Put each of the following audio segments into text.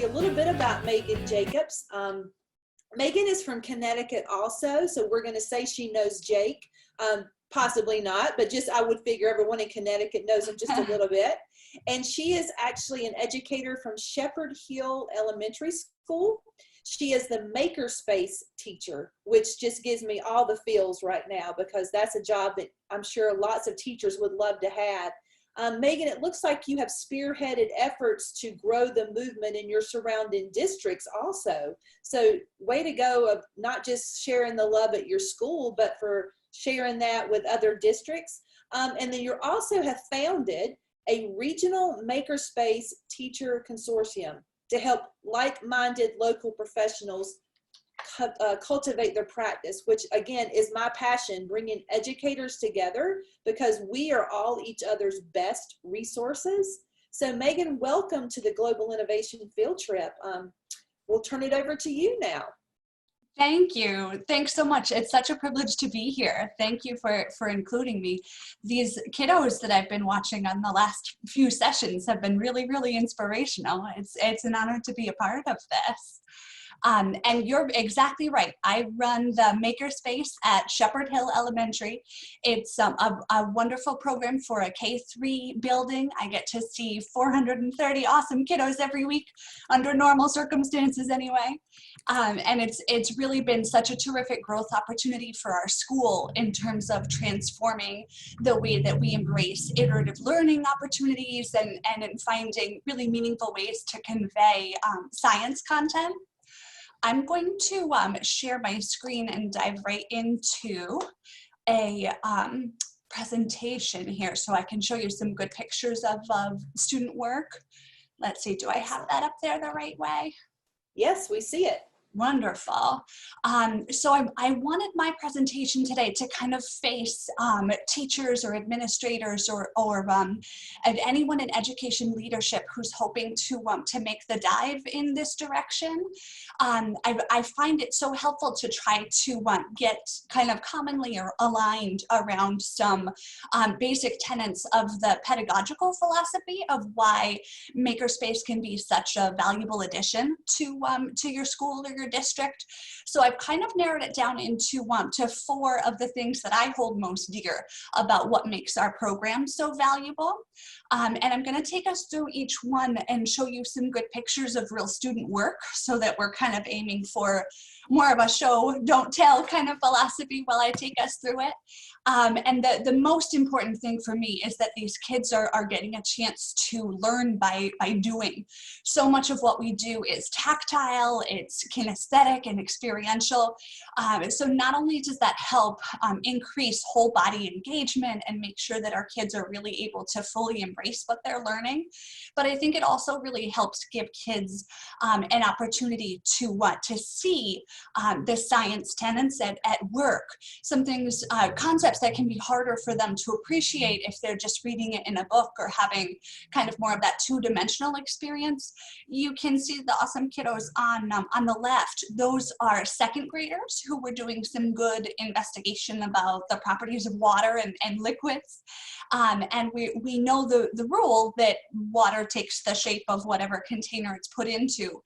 a little bit about Megan Jacobs. Megan is from Connecticut also, so we're going to say she knows Jake. Possibly not, but just I would figure everyone in Connecticut knows him just a little bit. And she is actually an educator from Shepherd Hill Elementary School. She is the MakerSpace teacher, which just gives me all the feels right now because that's a job that I'm sure lots of teachers would love to have. Megan, it looks like you have spearheaded efforts to grow the movement in your surrounding districts also. So way to go of not just sharing the love at your school, but for sharing that with other districts. And then you also have founded a regional MakerSpace teacher consortium to help like-minded local professionals cultivate their practice, which again is my passion, bringing educators together because we are all each other's best resources. So Megan, welcome to the Global Innovation Field Trip. We'll turn it over to you now. Thank you. Thanks so much. It's such a privilege to be here. Thank you for including me. These kiddos that I've been watching on the last few sessions have been really, really inspirational. It's an honor to be a part of this. And you're exactly right. I run the MakerSpace at Shepherd Hill Elementary. It's a wonderful program for a K-3 building. I get to see 430 awesome kiddos every week under normal circumstances anyway. And it's really been such a terrific growth opportunity for our school in terms of transforming the way that we embrace iterative learning opportunities and in finding really meaningful ways to convey science content. I'm going to share my screen and dive right into a presentation here so I can show you some good pictures of student work. Let's see, do I have that up there the right way? Yes, we see it. Wonderful. So I wanted my presentation today to kind of face teachers or administrators or anyone in education leadership who's hoping to make the dive in this direction. I find it so helpful to try to get kind of commonly aligned around some basic tenets of the pedagogical philosophy of why MakerSpace can be such a valuable addition to your school or your district. So I've kind of narrowed it down into to 4 of the things that I hold most dear about what makes our program so valuable. And I'm going to take us through each one and show you some good pictures of real student work so that we're kind of aiming for more of a show, don't tell kind of philosophy while I take us through it. And the most important thing for me is that these kids are getting a chance to learn by doing. So much of what we do is tactile, it's kinesthetic and experiential. So not only does that help increase whole body engagement and make sure that our kids are really able to fully embrace what they're learning, but I think it also really helps give kids an opportunity to see the science tenets at work. Some things, concepts that can be harder for them to appreciate if they're just reading it in a book or having kind of more of that two-dimensional experience. You can see the awesome kiddos on the left. Those are second graders who were doing some good investigation about the properties of water and liquids. And we know the rule that water takes the shape of whatever container it's put into.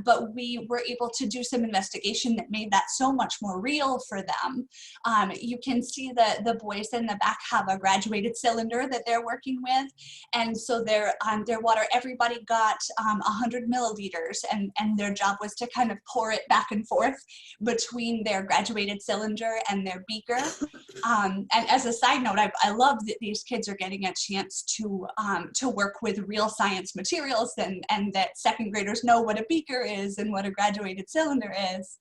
But we were able to do some investigation that made that so much more real for them. You can see that the boys in the back have a graduated cylinder that they're working with. And so their water, everybody got 100 milliliters and their job was to kind of pour it back and forth between their graduated cylinder and their beaker. And as a side note, I love that these kids are getting a chance to work with real science materials and that second graders know what a beaker is and what a graduated cylinder is.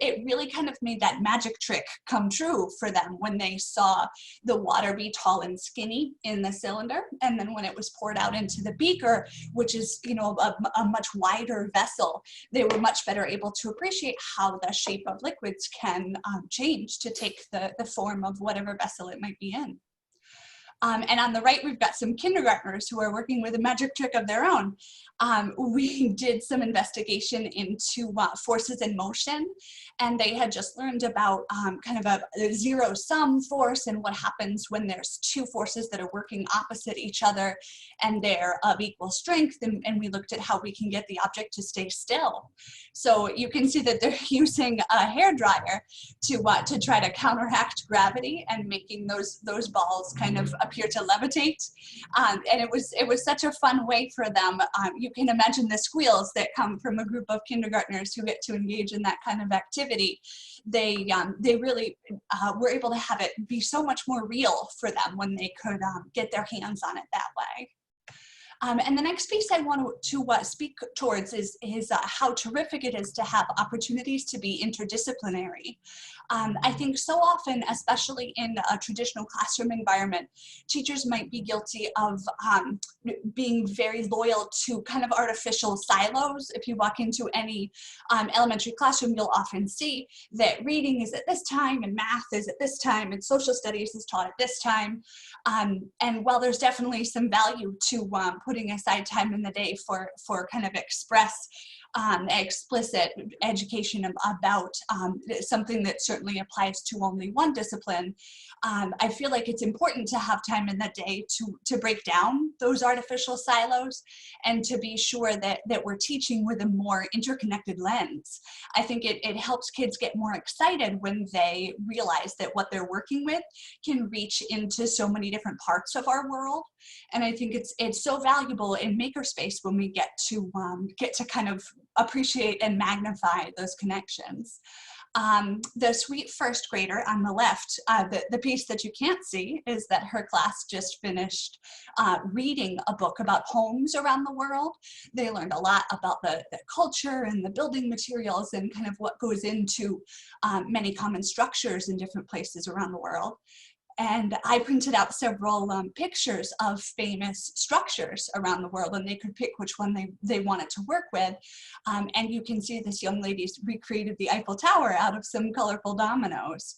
It really kind of made that magic trick come true for them when they saw the water be tall and skinny in the cylinder, and then when it was poured out into the beaker, which is, you know, a much wider vessel, they were much better able to appreciate how the shape of liquids can change to take the form of whatever vessel it might be in. And on the right, we've got some kindergartners who are working with a magic trick of their own. We did some investigation into forces in motion, and they had just learned about kind of a zero-sum force and what happens when there's two forces that are working opposite each other and they're of equal strength, and we looked at how we can get the object to stay still. So you can see that they're using a hairdryer to try to counteract gravity and making those balls kind of appear to levitate. And it was such a fun way for them. You can imagine the squeals that come from a group of kindergartners who get to engage in that kind of activity. They really were able to have it be so much more real for them when they could get their hands on it that way. And the next piece I want to speak towards is how terrific it is to have opportunities to be interdisciplinary. I think so often, especially in a traditional classroom environment, teachers might be guilty of being very loyal to kind of artificial silos. If you walk into any elementary classroom, you'll often see that reading is at this time, and math is at this time, and social studies is taught at this time. And while there's definitely some value to putting aside time in the day for kind of explicit education about something that certainly applies to only one discipline, I feel like it's important to have time in the day to break down those artificial silos and to be sure that we're teaching with a more interconnected lens. I think it helps kids get more excited when they realize that what they're working with can reach into so many different parts of our world. And I think it's so valuable in MakerSpace when we get to kind of appreciate and magnify those connections. The sweet first grader on the left, the piece that you can't see is that her class just finished reading a book about homes around the world. They learned a lot about the culture and the building materials and kind of what goes into many common structures in different places around the world. And I printed out several pictures of famous structures around the world, and they could pick which one they wanted to work with. And you can see this young lady's recreated the Eiffel Tower out of some colorful dominoes.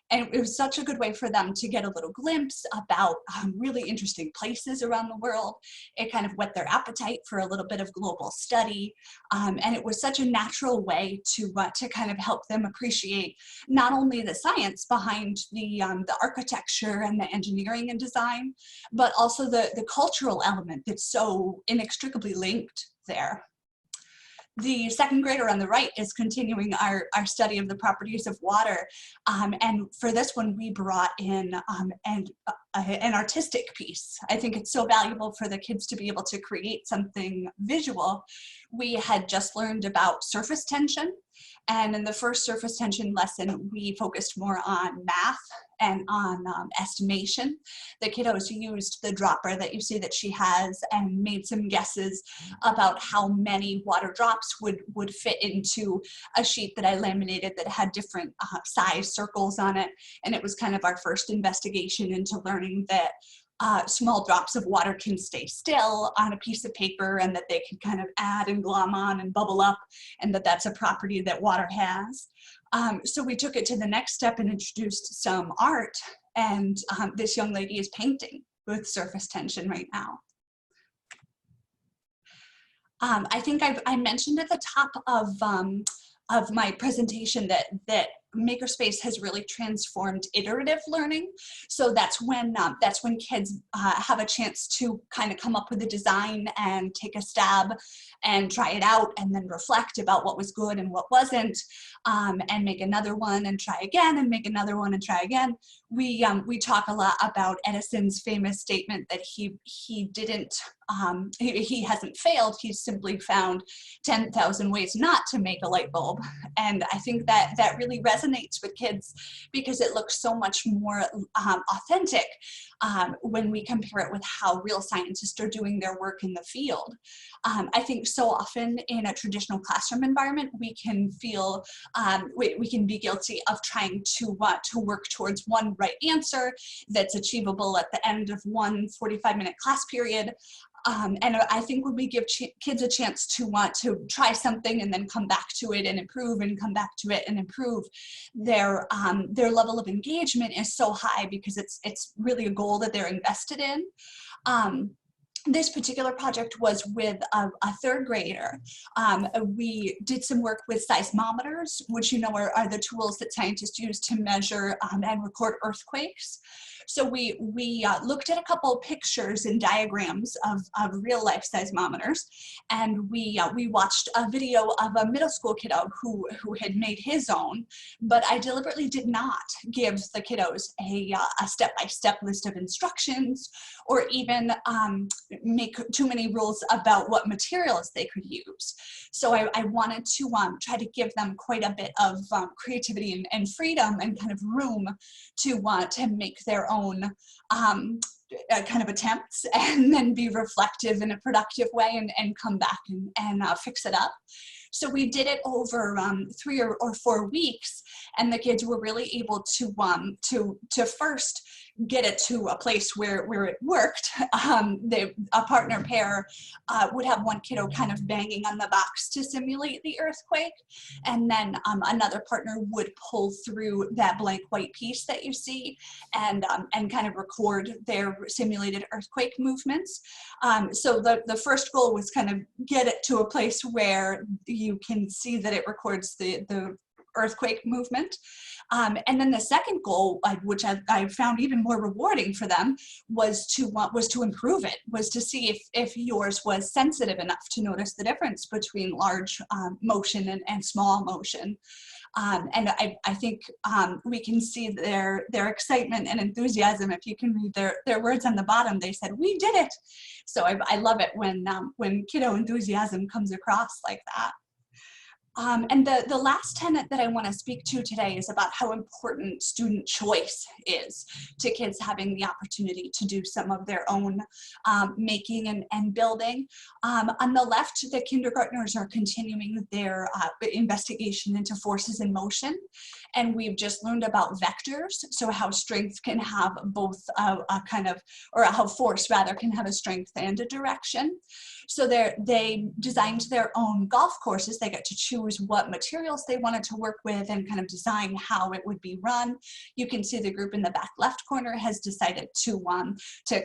And it was such a good way for them to get a little glimpse about really interesting places around the world. It kind of whet their appetite for a little bit of global study. And it was such a natural way to kind of help them appreciate not only the science behind the architecture and the engineering and design, but also the cultural element that's so inextricably linked there. The second grader on the right is continuing our study of the properties of water. And for this one, we brought in an artistic piece. I think it's so valuable for the kids to be able to create something visual. We had just learned about surface tension. And in the first surface tension lesson, we focused more on math and on estimation. The kiddos used the dropper that you see that she has and made some guesses about how many water drops would fit into a sheet that I laminated that had different size circles on it. And it was kind of our first investigation into learning that small drops of water can stay still on a piece of paper, and that they can kind of add and glom on and bubble up, and that's a property that water has. So we took it to the next step and introduced some art, and this young lady is painting with surface tension right now. I think I mentioned at the top of my presentation that MakerSpace has really transformed iterative learning. So that's when kids have a chance to kind of come up with a design and take a stab and try it out and then reflect about what was good and what wasn't, and make another one and try again and make another one and try again. We talk a lot about Edison's famous statement that he hasn't failed, he's simply found 10,000 ways not to make a light bulb. And I think that really resonates with kids because it looks so much more authentic when we compare it with how real scientists are doing their work in the field. I think so often in a traditional classroom environment, we can feel, we can be guilty of trying to work towards one right answer that's achievable at the end of one 45-minute class period. And I think when we give kids a chance to want to try something and then come back to it and improve and come back to it and improve, their level of engagement is so high because it's really a goal that they're invested in. This particular project was with a third grader. We did some work with seismometers, which are the tools that scientists use to measure and record earthquakes. So we looked at a couple of pictures and diagrams of real life seismometers, and we watched a video of a middle school kiddo who had made his own, but I deliberately did not give the kiddos a step-by-step list of instructions or even make too many rules about what materials they could use. So I wanted to try to give them quite a bit of creativity and freedom and kind of room to make their own kind of attempts and then be reflective in a productive way and come back and fix it up. So we did it over 3 or 4 weeks, and the kids were really able to first get it to a place where it worked. A partner pair would have one kiddo kind of banging on the box to simulate the earthquake, and then another partner would pull through that blank white piece that you see and kind of record their simulated earthquake movements. So the first goal was kind of get it to a place where you can see that it records the earthquake movement. And then the second goal, which I found even more rewarding for them, was to improve it, was to see if yours was sensitive enough to notice the difference between large motion and small motion. And I think we can see their excitement and enthusiasm. If you can read their words on the bottom, they said, "We did it." So I love it when kiddo enthusiasm comes across like that. And the last tenet that I want to speak to today is about how important student choice is to kids having the opportunity to do some of their own making and building. On the left, the kindergartners are continuing their investigation into forces in motion. And we've just learned about vectors, so how strength can have both how force rather can have a strength and a direction. So they designed their own golf courses. They got to choose what materials they wanted to work with and kind of design how it would be run. You can see the group in the back left corner has decided to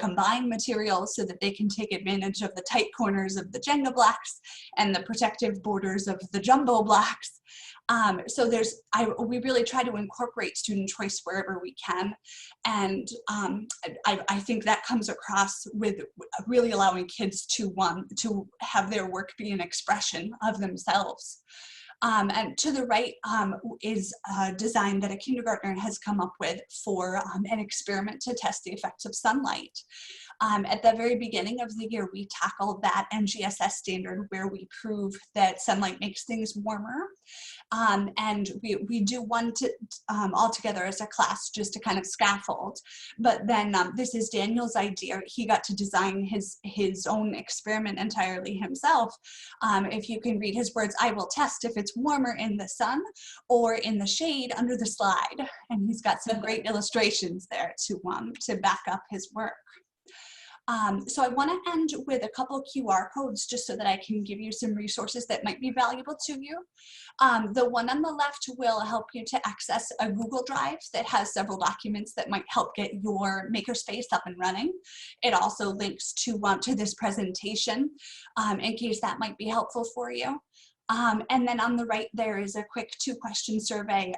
combine materials so that they can take advantage of the tight corners of the Jenga blocks and the protective borders of the jumbo blocks. So we really try to incorporate student choice wherever we can. And I think that comes across with really allowing kids to have their work be an expression of themselves. And to the right is a design that a kindergartner has come up with for an experiment to test the effects of sunlight. At the very beginning of the year, we tackled that NGSS standard where we prove that sunlight makes things warmer. And we do one all together as a class just to kind of scaffold. But then this is Daniel's idea. He got to design his own experiment entirely himself. If you can read his words, "I will test if it's warmer in the sun or in the shade under the slide." And he's got some great illustrations there to back up his work. So I want to end with a couple of QR codes just so that I can give you some resources that might be valuable to you. The one on the left will help you to access a Google Drive that has several documents that might help get your MakerSpace up and running. It also links to this presentation in case that might be helpful for you. And then on the right, there is a quick 2-question survey.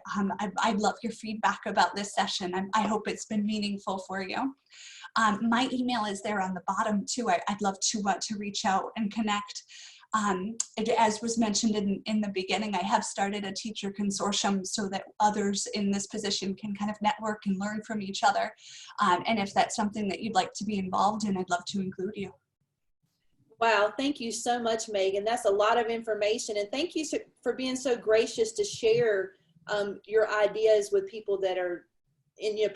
I'd love your feedback about this session. I hope it's been meaningful for you. My email is there on the bottom too. I'd love to reach out and connect. As was mentioned in the beginning, I have started a teacher consortium so that others in this position can kind of network and learn from each other. And if that's something that you'd like to be involved in, I'd love to include you. Wow, thank you so much, Megan. That's a lot of information. And thank you for being so gracious to share your ideas with people that are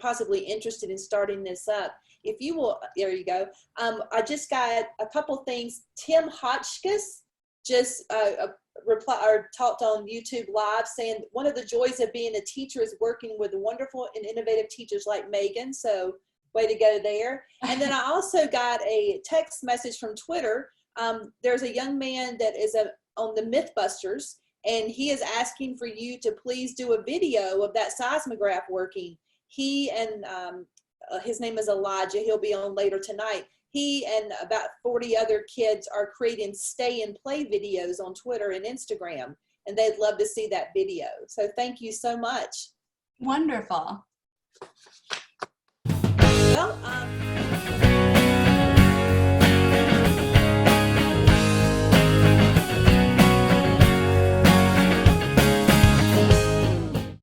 possibly interested in starting this up. If you will, there you go. I just got a couple things. Tim Hotchkiss just talked on YouTube Live saying one of the joys of being a teacher is working with wonderful and innovative teachers like Megan. So way to go there. And then I also got a text message from Twitter. There's a young man that is on the Mythbusters, and he is asking for you to please do a video of that seismograph working. He and his name is Elijah. He'll be on later tonight. He and about 40 other kids are creating stay and play videos on Twitter and Instagram, and they'd love to see that video. So thank you so much. Wonderful.